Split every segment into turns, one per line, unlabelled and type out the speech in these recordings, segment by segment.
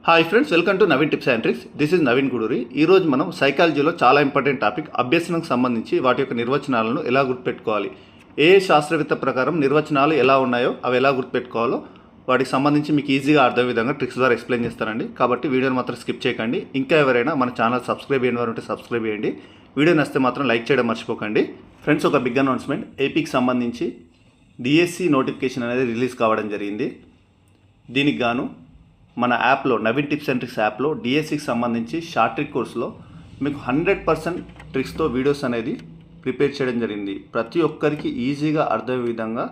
Hi friends, welcome to Naveen tips and tricks. This is Naveen Guduri. ఈరోజు మనం సైకాలజీలో చాలా ఇంపార్టెంట్ టాపిక్ అభ్యసనకు సంబంధించి వాటి యొక్క నిర్వచనాలను ఎలా గుర్తుపెట్టుకోవాలి, ఏ శాస్త్రవేత్త ప్రకారం నిర్వచనాలు ఎలా ఉన్నాయో అవి ఎలా గుర్తుపెట్టుకోవాలో వాటికి సంబంధించి మీకు ఈజీగా అర్థం విధంగా ట్రిక్స్ ద్వారా ఎక్స్ప్లెయిన్ చేస్తానండి. కాబట్టి వీడియోని మాత్రం స్కిప్ చేయకండి. ఇంకా ఎవరైనా మన ఛానల్ సబ్స్క్రైబ్ చేయని వారు ఉంటే సబ్స్క్రైబ్ చేయండి. వీడియో నచ్చితే మాత్రం లైక్ చేయడం మర్చిపోకండి. ఫ్రెండ్స్, ఒక బిగ్ అనౌన్స్మెంట్. ఏపీకి సంబంధించి డిఎస్సి నోటిఫికేషన్ అనేది రిలీజ్ కావడం జరిగింది. దీనికి గాను మన యాప్లో నవీన్ టిప్స్ అండ్ ట్రిక్స్ యాప్లో డిఎస్సికి సంబంధించి షార్ట్ ట్రిక్ కోర్సులో మీకు 100% ట్రిక్స్తో వీడియోస్ అనేది ప్రిపేర్ చేయడం జరిగింది. ప్రతి ఒక్కరికి ఈజీగా అర్థమయ్యే విధంగా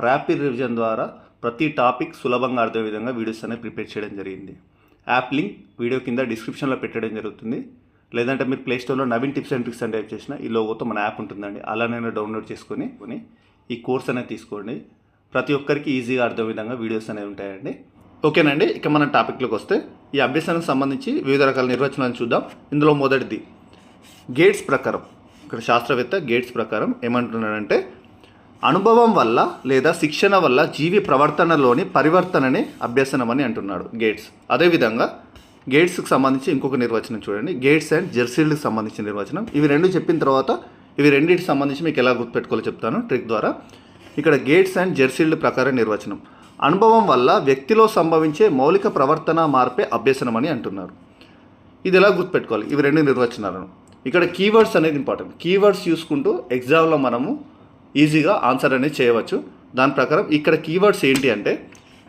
ర్యాపిడ్ రివిజన్ ద్వారా ప్రతి టాపిక్ సులభంగా అర్థమయ్యే విధంగా వీడియోస్ అనేది ప్రిపేర్ చేయడం జరిగింది. యాప్ లింక్ వీడియో కింద డిస్క్రిప్షన్లో పెట్టడం జరుగుతుంది. లేదంటే మీరు ప్లేస్టోర్లో నవీన్ టిప్స్ అండ్ ట్రిక్స్ అని టైప్ చేసిన ఈ లోగోతో మన యాప్ ఉంటుందండి. అలానే డౌన్లోడ్ చేసుకొని ఈ కోర్స్ అనేది తీసుకోండి. ప్రతి ఒక్కరికి ఈజీగా అర్థమయ్యే విధంగా వీడియోస్ అనేవి ఉంటాయండి. ఓకేనండి, ఇక మన టాపిక్లోకి వస్తే ఈ అభ్యసనకు సంబంధించి వివిధ రకాల నిర్వచనాలను చూద్దాం. ఇందులో మొదటిది గేట్స్ ప్రకారం. ఇక్కడ శాస్త్రవేత్త గేట్స్ ప్రకారం ఏమంటున్నాడంటే, అనుభవం వల్ల లేదా శిక్షణ వల్ల జీవి ప్రవర్తనలోని పరివర్తననే అభ్యసనం అని అంటున్నాడు గేట్స్. అదేవిధంగా గేట్స్కి సంబంధించి ఇంకొక నిర్వచనం చూడండి, గేట్స్ అండ్ జెర్సీల్డ్కి సంబంధించిన నిర్వచనం. ఇవి రెండు చెప్పిన తర్వాత ఇవి రెండింటికి సంబంధించి మీకు ఎలా గుర్తుపెట్టుకోవాలో చెప్తాను ట్రిక్ ద్వారా. ఇక్కడ గేట్స్ అండ్ జెర్సీల్డ్ ప్రకారం నిర్వచనం, అనుభవం వల్ల వ్యక్తిలో సంభవించే మౌలిక ప్రవర్తన మార్పే అభ్యసనం అని అంటున్నారు. ఇది ఎలా గుర్తుపెట్టుకోవాలి, ఇవి రెండు నిర్వచనాలను. ఇక్కడ కీవర్డ్స్ అనేది ఇంపార్టెంట్. కీవర్డ్స్ చూసుకుంటూ ఎగ్జామ్లో మనము ఈజీగా ఆన్సర్ అనేది చేయవచ్చు. దాని ప్రకారం ఇక్కడ కీవర్డ్స్ ఏంటి అంటే,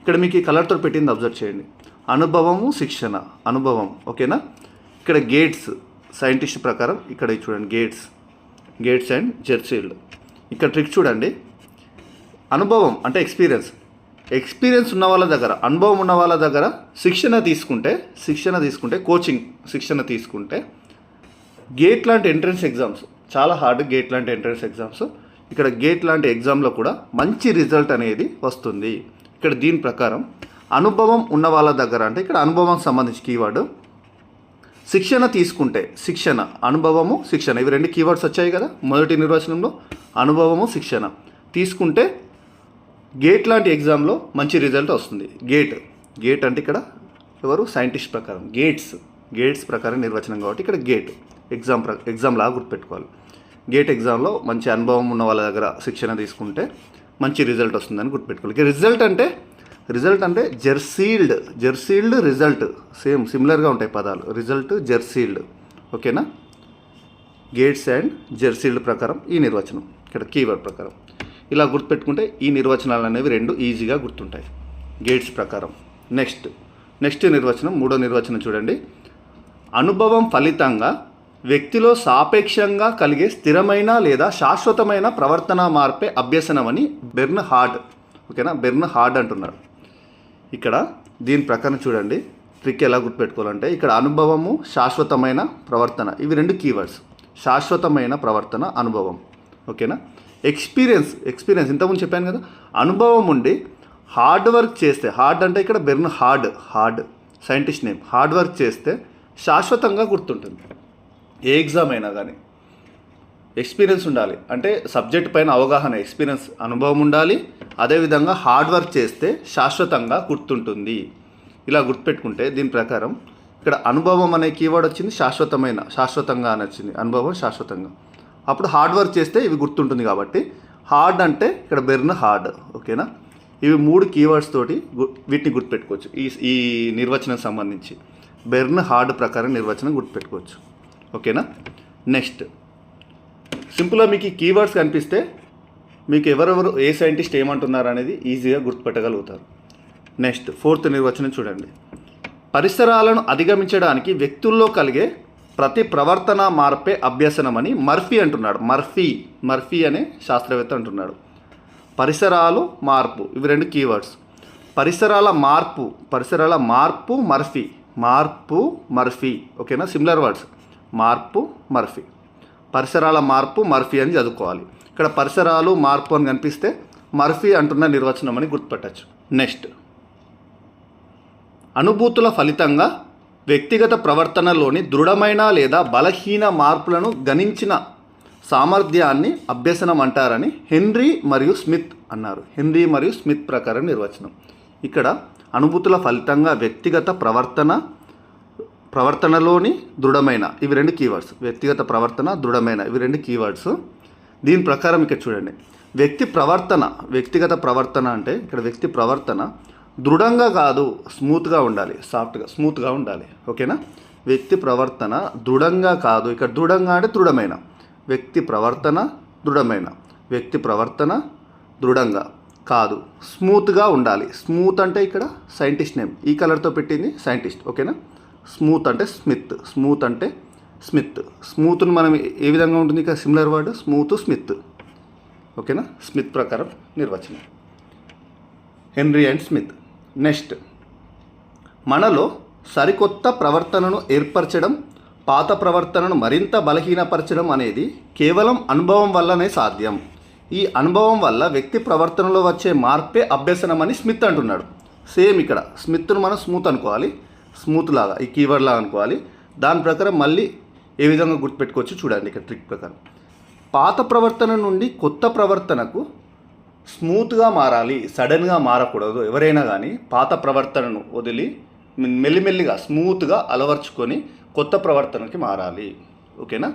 ఇక్కడ మీకు ఈ కలర్తో పెట్టింది అబ్జర్వ్ చేయండి, అనుభవము, శిక్షణ, అనుభవం. ఓకేనా. ఇక్కడ గేట్స్ సైంటిస్ట్ ప్రకారం ఇక్కడ చూడండి, గేట్స్ అండ్ జెర్సీల్డ్. ఇక్కడ ట్రిక్ చూడండి, అనుభవం అంటే ఎక్స్పీరియన్స్ ఉన్న వాళ్ళ దగ్గర, అనుభవం ఉన్న వాళ్ళ దగ్గర శిక్షణ తీసుకుంటే కోచింగ్ శిక్షణ తీసుకుంటే గేట్ లాంటి ఎంట్రన్స్ ఎగ్జామ్స్ చాలా హార్డ్. గేట్ లాంటి ఎంట్రన్స్ ఎగ్జామ్స్, ఇక్కడ గేట్ లాంటి ఎగ్జామ్లో కూడా మంచి రిజల్ట్ అనేది వస్తుంది. ఇక్కడ దీని ప్రకారం అనుభవం ఉన్న వాళ్ళ దగ్గర అంటే ఇక్కడ అనుభవం సంబంధించి కీవర్డ్, శిక్షణ తీసుకుంటే అనుభవము, శిక్షణ, ఇవి రెండు కీవర్డ్స్ వచ్చాయి కదా మొదటి నిర్వచనంలో. అనుభవము, శిక్షణ తీసుకుంటే గేట్ లాంటి ఎగ్జామ్లో మంచి రిజల్ట్ వస్తుంది. గేట్ అంటే ఇక్కడ ఎవరు, సైంటిస్ట్ ప్రకారం గేట్స్ ప్రకారం నిర్వచనం కాబట్టి ఇక్కడ గేట్ ఎగ్జామ్ లాగా గుర్తుపెట్టుకోవాలి. గేట్ ఎగ్జామ్లో మంచి అనుభవం ఉన్న వాళ్ళ దగ్గర శిక్షణ తీసుకుంటే మంచి రిజల్ట్ వస్తుందని గుర్తుపెట్టుకోవాలి. రిజల్ట్ అంటే జెర్సీల్డ్ రిజల్ట్ సిమిలర్గా ఉంటాయి పదాలు. రిజల్ట్, జెర్సీల్డ్. ఓకేనా. గేట్స్ అండ్ జెర్సీల్డ్ ప్రకారం ఈ నిర్వచనం ఇక్కడ కీవర్డ్ ప్రకారం. ఇలా గుర్తుపెట్టుకుంటే ఈ నిర్వచనాలు అనేవి రెండు ఈజీగా గుర్తుంటాయి గేట్స్ ప్రకారం. నెక్స్ట్ నిర్వచనం, మూడో నిర్వచనం చూడండి, అనుభవం ఫలితంగా వ్యక్తిలో సాపేక్షంగా కలిగే స్థిరమైన లేదా శాశ్వతమైన ప్రవర్తన మార్పే అభ్యసనం అని బెర్న్హార్డ్. ఓకేనా, బెర్న్హార్డ్ అంటున్నాడు. ఇక్కడ దీని ప్రకారం చూడండి ట్రిక్ ఎలా గుర్తుపెట్టుకోవాలంటే, ఇక్కడ అనుభవము, శాశ్వతమైన ప్రవర్తన, ఇవి రెండు కీవర్డ్స్. శాశ్వతమైన ప్రవర్తన, అనుభవం. ఓకేనా. ఎక్స్పీరియన్స్ ఇంతకుముందు చెప్పాను కదా, అనుభవం ఉండి హార్డ్ వర్క్ చేస్తే, హార్డ్ అంటే ఇక్కడ Bernhard scientist name, hard work చేస్తే శాశ్వతంగా గుర్తుంటుంది. ఏ ఎగ్జామ్ అయినా కానీ ఎక్స్పీరియన్స్ ఉండాలి, అంటే సబ్జెక్ట్ పైన అవగాహన, ఎక్స్పీరియన్స్, అనుభవం ఉండాలి. అదేవిధంగా హార్డ్ వర్క్ చేస్తే శాశ్వతంగా గుర్తుంటుంది. ఇలా గుర్తుపెట్టుకుంటే దీని ప్రకారం ఇక్కడ అనుభవం అనే కీవర్డ్ వచ్చింది, శాశ్వతంగా అని వచ్చింది, అనుభవం శాశ్వతంగా. అప్పుడు హార్డ్ వర్క్ చేస్తే ఇవి గుర్తుంటుంది కాబట్టి హార్డ్ అంటే ఇక్కడ బెర్న్హార్డ్. ఓకేనా. ఇవి మూడు కీవర్డ్స్ తోటి వీటిని గుర్తుపెట్టుకోవచ్చు. ఈ నిర్వచనం సంబంధించి బెర్న్హార్డ్ ప్రకారం నిర్వచనం గుర్తుపెట్టుకోవచ్చు. ఓకేనా. నెక్స్ట్ సింపుల్గా మీకు ఈ కీవర్డ్స్ కనిపిస్తే మీకు ఎవరెవరు ఏ సైంటిస్ట్ ఏమంటున్నారు అనేది ఈజీగా గుర్తుపెట్టగలుగుతారు. నెక్స్ట్ ఫోర్త్ నిర్వచనం చూడండి, పరిసరాలను అధిగమించడానికి వ్యక్తుల్లో కలిగే ప్రతి ప్రవర్తన మార్పే అభ్యసనం అని మర్ఫీ అంటున్నాడు. మర్ఫీ అనే శాస్త్రవేత్త అంటున్నాడు. పరిసరాలు, మార్పు, ఇవి రెండు కీవర్డ్స్. పరిసరాల మార్పు మర్ఫీ. ఓకేనా, సిమిలర్ వర్డ్స్, మర్ఫీ. పరిసరాల మార్పు మర్ఫీ అని చదువుకోవాలి. ఇక్కడ పరిసరాలు, మార్పు అని కనిపిస్తే మర్ఫీ అంటున్న నిర్వచనం అని గుర్తుపెట్టచ్చు. నెక్స్ట్ అనుభూతుల ఫలితంగా వ్యక్తిగత ప్రవర్తనలోని దృఢమైన లేదా బలహీన మార్పులను గణించిన సామర్థ్యాన్ని అభ్యసనం అంటారని హెన్రీ మరియు స్మిత్ అన్నారు. హెన్రీ మరియు స్మిత్ ప్రకారం నిర్వచనం. ఇక్కడ అనుభూతుల ఫలితంగా వ్యక్తిగత ప్రవర్తనలోని దృఢమైన, ఇవి రెండు కీవర్డ్స్. వ్యక్తిగత ప్రవర్తన, దృఢమైన, ఇవి రెండు కీవర్డ్స్. దీని ప్రకారం ఇక్కడ చూడండి, వ్యక్తిగత ప్రవర్తన అంటే ఇక్కడ వ్యక్తి ప్రవర్తన దృఢంగా కాదు, స్మూత్గా ఉండాలి, స్మూత్గా ఉండాలి. ఓకేనా? వ్యక్తి ప్రవర్తన దృఢంగా కాదు, ఇక్కడ దృఢంగా అంటే దృఢమైన. వ్యక్తి ప్రవర్తన దృఢమైన, వ్యక్తి ప్రవర్తన దృఢంగా కాదు, స్మూత్గా ఉండాలి. స్మూత్ అంటే ఇక్కడ సైంటిస్ట్ నేమ్, ఈ కలర్తో పెట్టింది సైంటిస్ట్. ఓకేనా? స్మూత్ అంటే స్మిత్, స్మూత్ను మనం ఏ విధంగా ఉంటుంది, ఇక్కడ సిమిలర్ వర్డ్ స్మూత్, స్మిత్. ఓకేనా? స్మిత్ ప్రకారం నిర్వచనం, హెన్రీ అండ్ స్మిత్. నెక్స్ట్, మనలో సరికొత్త ప్రవర్తనను ఏర్పరచడం, పాత ప్రవర్తనను మరింత బలహీనపరచడం అనేది కేవలం అనుభవం వల్లనే సాధ్యం. ఈ అనుభవం వల్ల వ్యక్తి ప్రవర్తనలో వచ్చే మార్పే అభ్యసనం అని స్మిత్ అంటున్నాడు. సేమ్ ఇక్కడ స్మిత్ను మనం స్మూత్ అనుకోవాలి, స్మూత్ లాగా ఈ కీవర్డ్ లాగా అనుకోవాలి. దాని ప్రకారం మళ్ళీ ఏ విధంగా గుర్తుపెట్టుకోవచ్చు చూడండి. ఇక్కడ ట్రిక్ ప్రకారం పాత ప్రవర్తన నుండి కొత్త ప్రవర్తనకు స్మూత్గా మారాలి, సడన్గా మారకూడదు. ఎవరైనా కానీ పాత ప్రవర్తనను వదిలి మెల్లిమెల్లిగా స్మూత్గా అలవర్చుకొని కొత్త ప్రవర్తనకి మారాలి. ఓకేనా?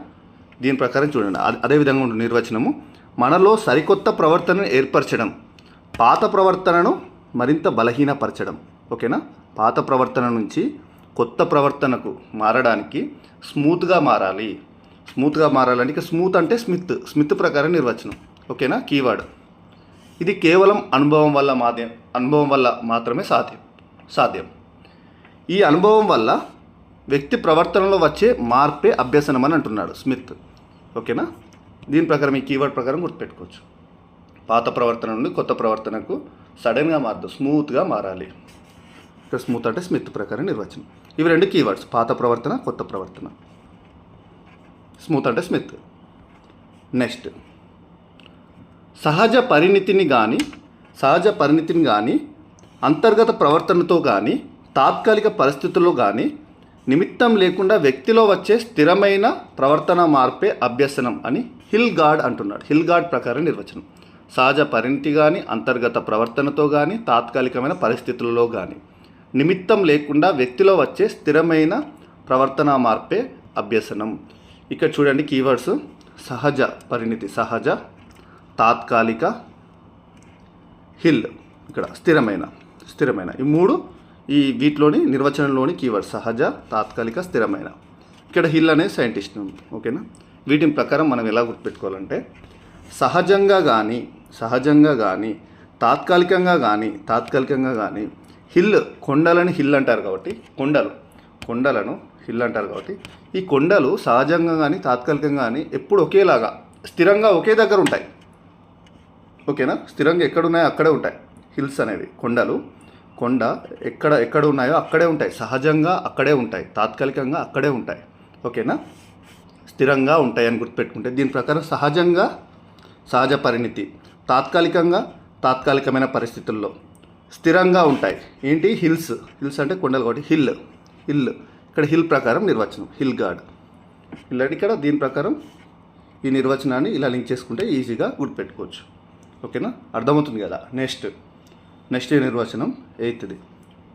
దీని ప్రకారం చూడండి, అదేవిధంగా ఉంటుంది నిర్వచనము. మనలో సరికొత్త ప్రవర్తనను ఏర్పరచడం, పాత ప్రవర్తనను మరింత బలహీనపరచడం. ఓకేనా? పాత ప్రవర్తన నుంచి కొత్త ప్రవర్తనకు మారడానికి స్మూత్గా మారాలంటే స్మూత్ అంటే స్మిత్ ప్రకారం నిర్వచనం. ఓకేనా? కీవర్డ్ ఇది కేవలం అనుభవం వల్ల మాత్రమే సాధ్యం. ఈ అనుభవం వల్ల వ్యక్తి ప్రవర్తనలో వచ్చే మార్పే అభ్యసనం అని అంటున్నాడు స్మిత్. ఓకేనా? దీని ప్రకారం ఈ కీవర్డ్ ప్రకారం గుర్తుపెట్టుకోవచ్చు. పాత ప్రవర్తన నుండి కొత్త ప్రవర్తనకు సడన్గా మారదు, స్మూత్గా మారాలి. ఇక్కడ స్మూత్ అంటే స్మిత్ ప్రకారం నిర్వచనం. ఇవి రెండు కీవర్డ్స్, పాత ప్రవర్తన, కొత్త ప్రవర్తన. స్మూత్ అంటే స్మిత్. నెక్స్ట్, సహజ పరిణితిని కానీ అంతర్గత ప్రవర్తనతో కానీ తాత్కాలిక పరిస్థితుల్లో కానీ నిమిత్తం లేకుండా వ్యక్తిలో వచ్చే స్థిరమైన ప్రవర్తన మార్పే అభ్యసనం అని హిల్గార్డ్ అంటున్నాడు. హిల్గార్డ్ ప్రకారం నిర్వచనం. సహజ పరిణితి కానీ అంతర్గత ప్రవర్తనతో కానీ తాత్కాలికమైన పరిస్థితుల్లో కానీ నిమిత్తం లేకుండా వ్యక్తిలో వచ్చే స్థిరమైన ప్రవర్తన మార్పే అభ్యసనం. ఇక్కడ చూడండి కీవర్డ్స్: సహజ పరిణితి, సహజ, తాత్కాలిక, హిల్, ఇక్కడ స్థిరమైన. ఈ మూడు వీటిలోని నిర్వచనంలోని కీవర్డ్: సహజ, తాత్కాలిక, స్థిరమైన. ఇక్కడ హిల్ అనే సైంటిస్ట్. ఓకేనా? వీటిని ప్రకారం మనం ఎలా గుర్తుపెట్టుకోవాలంటే, సహజంగా కానీ తాత్కాలికంగా కానీ హిల్, కొండలని హిల్ అంటారు కాబట్టి, కొండలను హిల్ అంటారు కాబట్టి ఈ కొండలు సహజంగా కానీ తాత్కాలికంగా కానీ ఎప్పుడు ఒకేలాగా స్థిరంగా ఒకే దగ్గర ఉంటాయి. ఓకేనా? స్థిరంగా ఎక్కడున్నాయో అక్కడే ఉంటాయి హిల్స్ అనేవి. కొండ ఎక్కడ ఉన్నాయో అక్కడే ఉంటాయి, సహజంగా అక్కడే ఉంటాయి, తాత్కాలికంగా అక్కడే ఉంటాయి. ఓకేనా? స్థిరంగా ఉంటాయి అని గుర్తుపెట్టుకుంటే, దీని ప్రకారం సహజంగా సహజ పరిణితి, తాత్కాలికమైన పరిస్థితుల్లో స్థిరంగా ఉంటాయి. ఏంటి? హిల్స్ అంటే కొండలు కాబట్టి హిల్. ఇక్కడ హిల్ ప్రకారం నిర్వచనం, హిల్గార్డ్. ఇలాంటి ఇక్కడ దీని ప్రకారం ఈ నిర్వచనాన్ని ఇలా లింక్ చేసుకుంటే ఈజీగా గుర్తుపెట్టుకోవచ్చు. ఓకేనా? అర్థమవుతుంది కదా? నెక్స్ట్ నిర్వచనం 8th.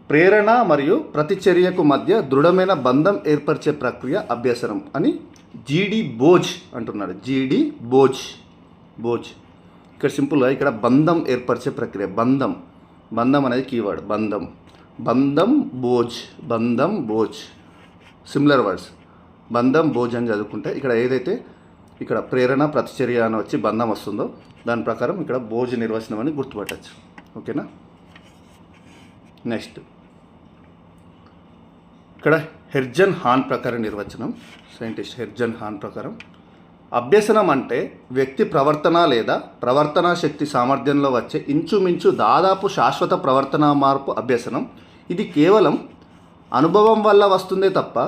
ప్రేరణ మరియు ప్రతిచర్యకు మధ్య దృఢమైన బంధం ఏర్పరిచే ప్రక్రియ అభ్యసనం అని జీడి బోజ్ అంటున్నాడు. జీడి బోజ్. ఇక్కడ సింపుల్గా ఇక్కడ బంధం ఏర్పరిచే ప్రక్రియ. బంధం అనేది కీవర్డ్. బంధం బోజ్ సిమిలర్ వర్డ్స్. బంధం బోజ్ అని చదువుకుంటే ఇక్కడ ఏదైతే ఇక్కడ ప్రేరణ ప్రతిచర్య అని వచ్చి బంధం వస్తుందో దాని ప్రకారం ఇక్కడ బోజ్ నిర్వచనం అని గుర్తుపట్టచ్చు. ఓకేనా? నెక్స్ట్ ఇక్కడ హెర్జన్ హాన్ ప్రకారం నిర్వచనం, సైంటిస్ట్ హెర్జన్ హాన్ ప్రకారం, అభ్యసనం అంటే వ్యక్తి ప్రవర్తన లేదా ప్రవర్తనా శక్తి సామర్థ్యంలో వచ్చే ఇంచుమించు దాదాపు శాశ్వత ప్రవర్తనా మార్పు అభ్యసనం. ఇది కేవలం అనుభవం వల్ల వస్తుందే తప్ప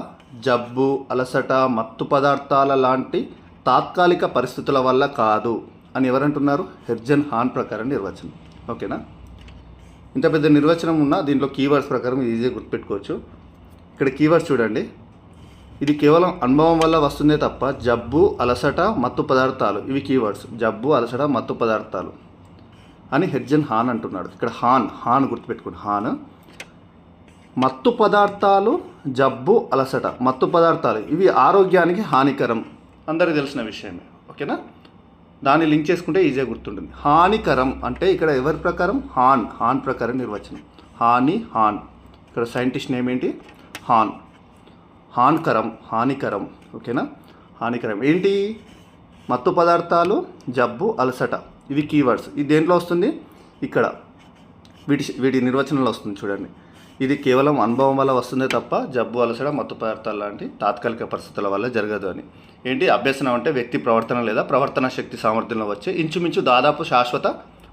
జబ్బు, అలసట, మత్తు పదార్థాల లాంటి తాత్కాలిక పరిస్థితుల వల్ల కాదు అని ఎవరంటున్నారు? హెర్జన్ హాన్ ప్రకారం నిర్వచనం. ఓకేనా? ఇంత పెద్ద నిర్వచనం ఉన్న దీంట్లో కీవర్డ్స్ ప్రకారం ఈజీగా గుర్తుపెట్టుకోవచ్చు. ఇక్కడ కీవర్డ్స్ చూడండి. ఇది కేవలం అనుభవం వల్ల వస్తుందే తప్ప జబ్బు, అలసట, మత్తు పదార్థాలు, ఇవి కీవర్డ్స్. జబ్బు, అలసట, మత్తు పదార్థాలు అని హెర్జన్ హాన్ అంటున్నాడు. ఇక్కడ హాన్ గుర్తుపెట్టుకోండి. మత్తు పదార్థాలు, జబ్బు, అలసట. మత్తు పదార్థాలు ఇవి ఆరోగ్యానికి హానికరం, అందరికీ తెలిసిన విషయమే. ఓకేనా, దాన్ని లింక్ చేసుకుంటే ఈజీగా గుర్తుంటుంది. హానికరం అంటే ఇక్కడ ఎవరి ప్రకారం? హాన్ ప్రకారం నిర్వచనం. హాన్ ఇక్కడ సైంటిస్ట్ నేమ్ ఏంటి? హానికరం. ఓకేనా, హానికరం ఏంటి? మత్తు పదార్థాలు, జబ్బు, అలసట. ఇవి కీవర్డ్స్. ఇది దేంట్లో వస్తుంది? ఇక్కడ వీటి నిర్వచనంలో వస్తుంది చూడండి. ఇది కేవలం అనుభవం వల్ల వస్తుందే తప్ప జబ్బు, అలసట, మత్తు పదార్థాలు లాంటి తాత్కాలిక పరిస్థితుల వల్ల జరగదు అని. ఏంటి అభ్యసనం అంటే? వ్యక్తి ప్రవర్తన లేదా ప్రవర్తన శక్తి సామర్థ్యంలో వచ్చే ఇంచుమించు దాదాపు శాశ్వత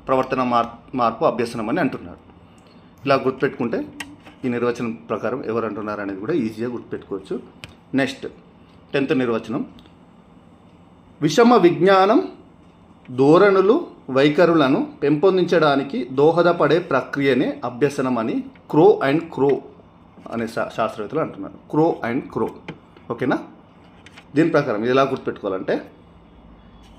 ప్రవర్తన మార్పు అభ్యసనం అని అంటున్నాడు. ఇలా గుర్తుపెట్టుకుంటే ఈ నిర్వచనం ప్రకారం ఎవరు అంటున్నారు అనేది కూడా ఈజీగా గుర్తుపెట్టుకోవచ్చు. నెక్స్ట్ 10th నిర్వచనం. విషమ విజ్ఞానం ధోరణులు, వైఖరులను పెంపొందించడానికి దోహదపడే ప్రక్రియనే అభ్యసనం అని క్రో అనే శాస్త్రవేత్తలు అంటున్నారు. క్రో. ఓకేనా, దీని ప్రకారం ఇది ఎలా గుర్తుపెట్టుకోవాలంటే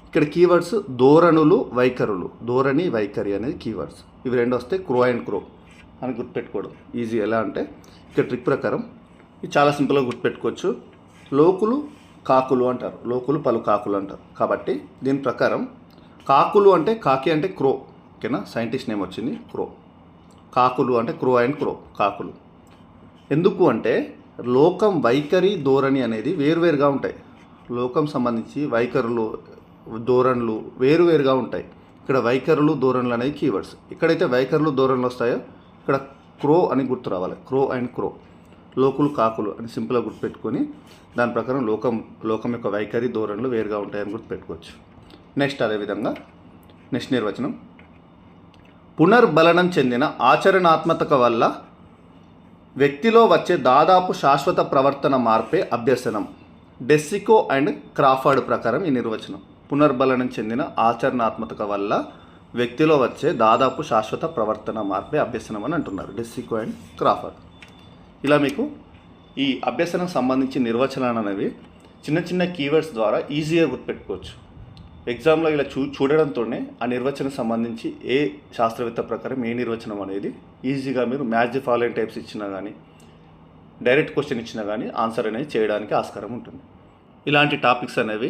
ఇక్కడ కీవర్డ్స్ ధోరణులు, వైఖరులు. ధోరణి, వైఖరి అనేది కీవర్డ్స్. ఇవి రెండు వస్తే క్రో అని గుర్తుపెట్టుకోవడం ఈజీ. ఎలా అంటే ఇక్కడ ట్రిక్ ప్రకారం ఇది చాలా సింపుల్గా గుర్తుపెట్టుకోవచ్చు. లోకులు, కాకులు అంటారు. లోకులు, పలు కాకులు అంటారు. కాబట్టి దీని ప్రకారం కాకులు అంటే కాకి అంటే క్రో. ఓకేనా, సైంటిస్ట్ నేమ్ వచ్చింది క్రో. కాకులు అంటే క్రో. కాకులు. ఎందుకు అంటే లోకం, వైఖరి, ధోరణి అనేది వేరువేరుగా ఉంటాయి. లోకం సంబంధించి వైఖరులు, ధోరణులు వేరువేరుగా ఉంటాయి. ఇక్కడ వైఖరులు, ధోరణులు అనేవి కీవర్డ్స్. ఎక్కడైతే వైఖరులు, ధోరణులు వస్తాయో ఇక్కడ క్రో అని గుర్తు రావాలి. క్రో. లోకులు, కాకులు అని సింపుల్గా గుర్తుపెట్టుకొని దాని ప్రకారం లోకం యొక్క వైఖరి, ధోరణులు వేరుగా ఉంటాయని గుర్తుపెట్టుకోవచ్చు. నెక్స్ట్ అదేవిధంగా నెక్స్ట్ నిర్వచనం. పునర్బలనం చెందిన ఆచరణాత్మకత వల్ల వ్యక్తిలో వచ్చే దాదాపు శాశ్వత ప్రవర్తన మార్పే అభ్యసనం. డెస్సికో అండ్ క్రాఫర్డ్ ప్రకారం ఈ నిర్వచనం. పునర్బలనం చెందిన ఆచరణాత్మకత వల్ల వ్యక్తిలో వచ్చే దాదాపు శాశ్వత ప్రవర్తన మార్పే అభ్యసనం అని అంటున్నారు. డెస్సికో అండ్ క్రాఫర్డ్. ఇలా మీకు ఈ అభ్యసనం సంబంధించి నిర్వచనాలు అనేవి చిన్న చిన్న కీవర్డ్స్ ద్వారా ఈజీగా గుర్తుపెట్టుకోవచ్చు. ఎగ్జామ్లో ఇలా చూడడంతోనే ఆ నిర్వచనం సంబంధించి ఏ శాస్త్రవేత్త ప్రకారం ఏ నిర్వచనం అనేది ఈజీగా మీరు మ్యాచ్ ది ఫాలోయింగ్ టైప్స్ ఇచ్చినా కానీ, డైరెక్ట్ క్వశ్చన్ ఇచ్చినా కానీ ఆన్సర్ అనేది చేయడానికి ఆస్కారం ఉంటుంది. ఇలాంటి టాపిక్స్ అనేవి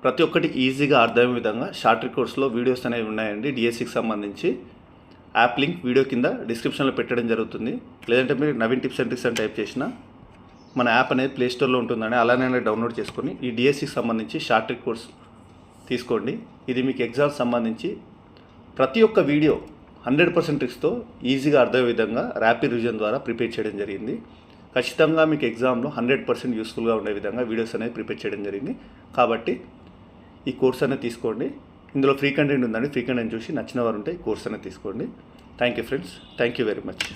ప్రతి ఒక్కటి ఈజీగా అర్థమయ్యే విధంగా షార్ట్ రికార్డ్స్లో వీడియోస్ అనేవి ఉన్నాయండి. డిఎస్సికి సంబంధించి యాప్ లింక్ వీడియో కింద డిస్క్రిప్షన్లో పెట్టడం జరుగుతుంది. లేదంటే మీరు నవీన్ టిప్స్ అండ్ ట్రిక్స్ అని టైప్ చేసినా మన యాప్ అనేది ప్లేస్టోర్లో ఉంటుందని అలానే డౌన్లోడ్ చేసుకొని ఈ డిఎస్సికి సంబంధించి షార్ట్ రికార్డ్స్ తీసుకోండి. ఇది మీకు ఎగ్జామ్ సంబంధించి ప్రతి ఒక్క వీడియో 100% ట్రిక్స్తో ఈజీగా అర్థమయ్యే విధంగా ర్యాపిడ్ రివిజన్ ద్వారా ప్రిపేర్ చేయడం జరిగింది. ఖచ్చితంగా మీకు ఎగ్జామ్లో 100% యూస్ఫుల్గా ఉండే విధంగా వీడియోస్ అనేది ప్రిపేర్ చేయడం జరిగింది. కాబట్టి ఈ కోర్స్ అనేది తీసుకోండి. ఇందులో ఫ్రీ కంటెంట్ ఉందండి. ఫ్రీ కంటెంట్ చూసి నచ్చిన వారు ఉంటే ఈ కోర్స్ అనేది తీసుకోండి. Thank you friends. Thank you very much.